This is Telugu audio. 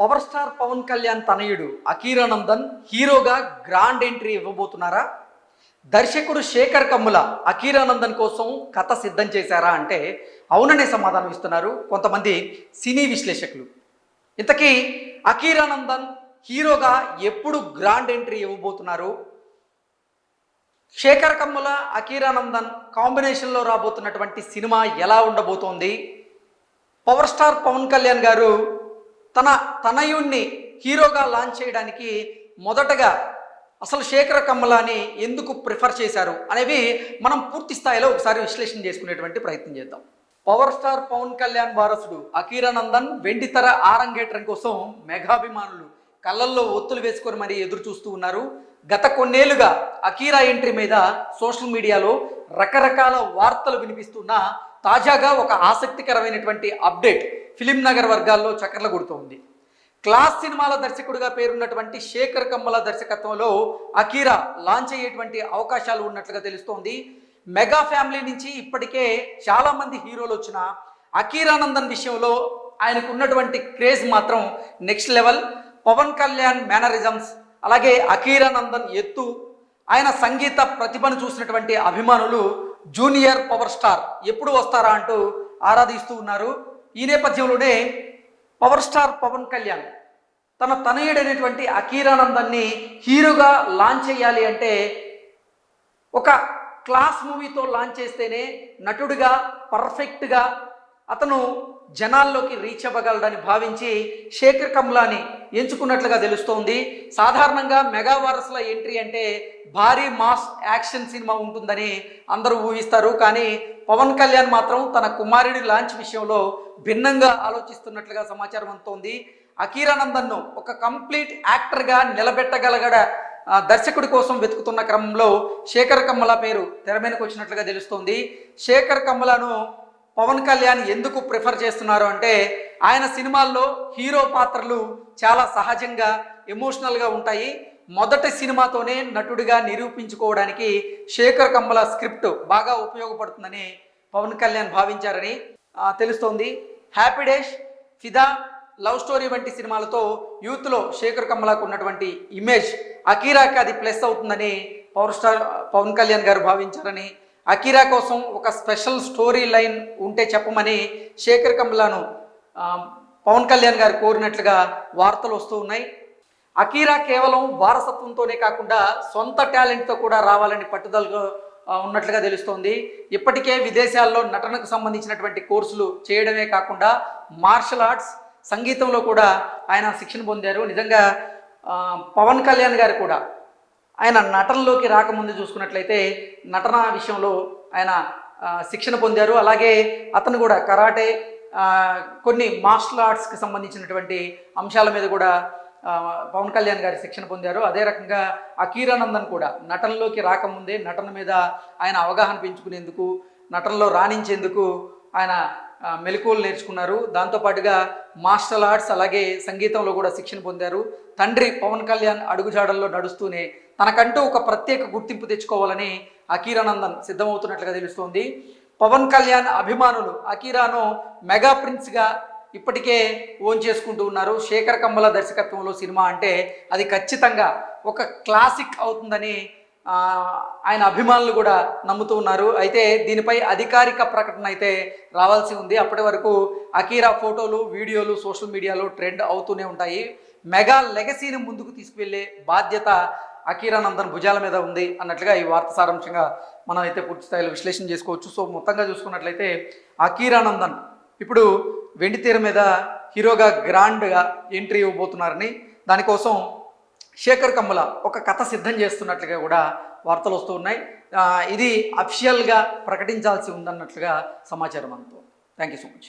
పవర్ స్టార్ పవన్ కళ్యాణ్ తనయుడు అకీరానందన్ హీరోగా గ్రాండ్ ఎంట్రీ ఇవ్వబోతున్నారా? దర్శకుడు శేఖర్ కమ్ముల అకీరానందన్ కోసం కథ సిద్ధం చేశారా అంటే అవుననే సమాధానం ఇస్తున్నారు కొంతమంది సినీ విశ్లేషకులు. ఇంతకీ అకీరానందన్ హీరోగా ఎప్పుడు గ్రాండ్ ఎంట్రీ ఇవ్వబోతున్నారు? శేఖర్ కమ్ముల అకీరానందన్ కాంబినేషన్లో రాబోతున్నటువంటి సినిమా ఎలా ఉండబోతోంది? పవర్ స్టార్ పవన్ కళ్యాణ్ గారు తన తనయుణ్ణి హీరోగా లాంచ్ చేయడానికి మొదటగా అసలు శేఖర్ కమ్ములని ఎందుకు ప్రిఫర్ చేశారు అనేవి మనం పూర్తి స్థాయిలో ఒకసారి విశ్లేషణ చేసుకునేటువంటి ప్రయత్నం చేద్దాం. పవర్ స్టార్ పవన్ కళ్యాణ్ వారసుడు అకీరానందన్ వెండితెర ఆరంగేట్రం కోసం మెగాభిమానులు కళ్ళల్లో ఒత్తులు వేసుకొని మరీ ఎదురు చూస్తూ ఉన్నారు. గత కొన్నేళ్లుగా అకీరా ఎంట్రీ మీద సోషల్ మీడియాలో రకరకాల వార్తలు వినిపిస్తున్నా తాజాగా ఒక ఆసక్తికరమైనటువంటి అప్డేట్ ఫిలిం నగర్ వర్గాల్లో చక్కర్లు కొడుతోంది. క్లాస్ సినిమాల దర్శకుడిగా పేరున్నటువంటి శేఖర్ కమ్ముల దర్శకత్వంలో అకీరా లాంచ్ అయ్యేటువంటి అవకాశాలు ఉన్నట్లుగా తెలుస్తోంది. మెగా ఫ్యామిలీ నుంచి ఇప్పటికే చాలామంది హీరోలు వచ్చిన అకీరానందన్ విషయంలో ఆయనకు ఉన్నటువంటి క్రేజ్ మాత్రం next level. Pawan Kalyan mannerisms, అలాగే అకీరానందన్ ఎత్తు, ఆయన సంగీత ప్రతిభను చూసినటువంటి అభిమానులు జూనియర్ పవర్ స్టార్ ఎప్పుడు వస్తారా అంటూ ఆరాధిస్తూ ఉన్నారు. ఈ నేపథ్యంలోనే పవర్ స్టార్ పవన్ కళ్యాణ్ తన తనయుడైనటువంటి అకీరానందన్ని హీరోగా లాంచ్ చేయాలి అంటే ఒక క్లాస్ మూవీతో లాంచ్ చేస్తేనే నటుడిగా పర్ఫెక్ట్గా అతను జనాల్లోకి రీచ్ అవ్వగలడని భావించి శేఖర్ కమ్ములాని ఎంచుకున్నట్లుగా తెలుస్తోంది. సాధారణంగా మెగా వారసుల ఎంట్రీ అంటే భారీ మాస్ యాక్షన్ సినిమా ఉంటుందని అందరూ ఊహిస్తారు. కానీ పవన్ కళ్యాణ్ మాత్రం తన కుమారుడి లాంచ్ విషయంలో భిన్నంగా ఆలోచిస్తున్నట్లుగా సమాచారం అందుతోంది. అకీరానందన్ను ఒక కంప్లీట్ యాక్టర్గా నిలబెట్టగలగడ దర్శకుడి కోసం వెతుకుతున్న క్రమంలో శేఖర్ కమ్ముల పేరు తెర మీదకు వచ్చినట్లుగా తెలుస్తోంది. శేఖర్ కమ్ములను పవన్ కళ్యాణ్ ఎందుకు ప్రిఫర్ చేస్తున్నారు అంటే ఆయన సినిమాల్లో హీరో పాత్రలు చాలా సహజంగా ఎమోషనల్గా ఉంటాయి. మొదటి సినిమాతోనే నటుడిగా నిరూపించుకోవడానికి శేఖర్ కమ్ముల స్క్రిప్ట్ బాగా ఉపయోగపడుతుందని పవన్ కళ్యాణ్ భావించారని తెలుస్తోంది. హ్యాపీ డేస్, ఫిదా, లవ్ స్టోరీ వంటి సినిమాలతో యూత్లో శేఖర్ కమ్ములకు ఉన్నటువంటి ఇమేజ్ అకీరాకి అది ప్లస్ అవుతుందని పవర్ స్టార్ పవన్ కళ్యాణ్ గారు భావించారని, అకీరా కోసం ఒక స్పెషల్ స్టోరీ లైన్ ఉంటే చెప్పమని శేఖర్ కమ్ములను పవన్ కళ్యాణ్ గారు కోరినట్లుగా వార్తలు వస్తూ ఉన్నాయి. అకీరా కేవలం వారసత్వంతోనే కాకుండా సొంత టాలెంట్తో కూడా రావాలని పట్టుదలగా ఉన్నట్లుగా తెలుస్తోంది. ఇప్పటికే విదేశాల్లో నటనకు సంబంధించినటువంటి కోర్సులు చేయడమే కాకుండా మార్షల్ ఆర్ట్స్, సంగీతంలో కూడా ఆయన శిక్షణ పొందారు. నిజంగా పవన్ కళ్యాణ్ గారు కూడా ఆయన నటనలోకి రాకముందు చూసుకున్నట్లయితే నటన విషయంలో ఆయన శిక్షణ పొందారు. అలాగే అతను కూడా కరాటే, కొన్ని మార్షల్ ఆర్ట్స్కి సంబంధించినటువంటి అంశాల మీద కూడా పవన్ కళ్యాణ్ గారి శిక్షణ పొందారు. అదే రకంగా అకీరానందన్ కూడా నటనలోకి రాకముందే నటన మీద ఆయన అవగాహన పెంచుకునేందుకు, నటనలో రాణించేందుకు ఆయన మెలకువలు నేర్చుకున్నారు. దాంతోపాటుగా మార్షల్ ఆర్ట్స్ అలాగే సంగీతంలో కూడా శిక్షణ పొందారు. తండ్రి పవన్ కళ్యాణ్ అడుగుజాడల్లో నడుస్తూనే తనకంటూ ఒక ప్రత్యేక గుర్తింపు తెచ్చుకోవాలని అకీరానందన్ సిద్ధమవుతున్నట్లుగా తెలుస్తోంది. పవన్ కళ్యాణ్ అభిమానులు అకీరాను మెగా ప్రిన్స్గా ఇప్పటికే ఓన్ చేసుకుంటూ ఉన్నారు. శేఖర్ కమ్ముల దర్శకత్వంలో సినిమా అంటే అది ఖచ్చితంగా ఒక క్లాసిక్ అవుతుందని ఆయన అభిమానులు కూడా నమ్ముతూ ఉన్నారు. అయితే దీనిపై అధికారిక ప్రకటన అయితే రావాల్సి ఉంది. అప్పటి వరకు అకీరా ఫోటోలు, వీడియోలు సోషల్ మీడియాలో ట్రెండ్ అవుతూనే ఉంటాయి. మెగా లెగసీని ముందుకు తీసుకువెళ్ళే బాధ్యత అకీరానందన్ భుజాల మీద ఉంది అన్నట్లుగా ఈ వార్త సారాంశంగా మనం అయితే పూర్తి స్థాయిలో విశ్లేషణ చేసుకోవచ్చు. సో మొత్తంగా చూసుకున్నట్లయితే అకీరానందన్ ఇప్పుడు వెండితెర మీద హీరోగా గ్రాండ్గా ఎంట్రీ ఇవ్వబోతున్నారని, దానికోసం శేఖర్ కమ్ముల ఒక కథ సిద్ధం చేస్తున్నట్లుగా కూడా వార్తలు వస్తూ ఉన్నాయి. ఇది అఫిషియల్గా ప్రకటించాల్సి ఉందన్నట్లుగా సమాచారం అందుతోంది. Thank you so much.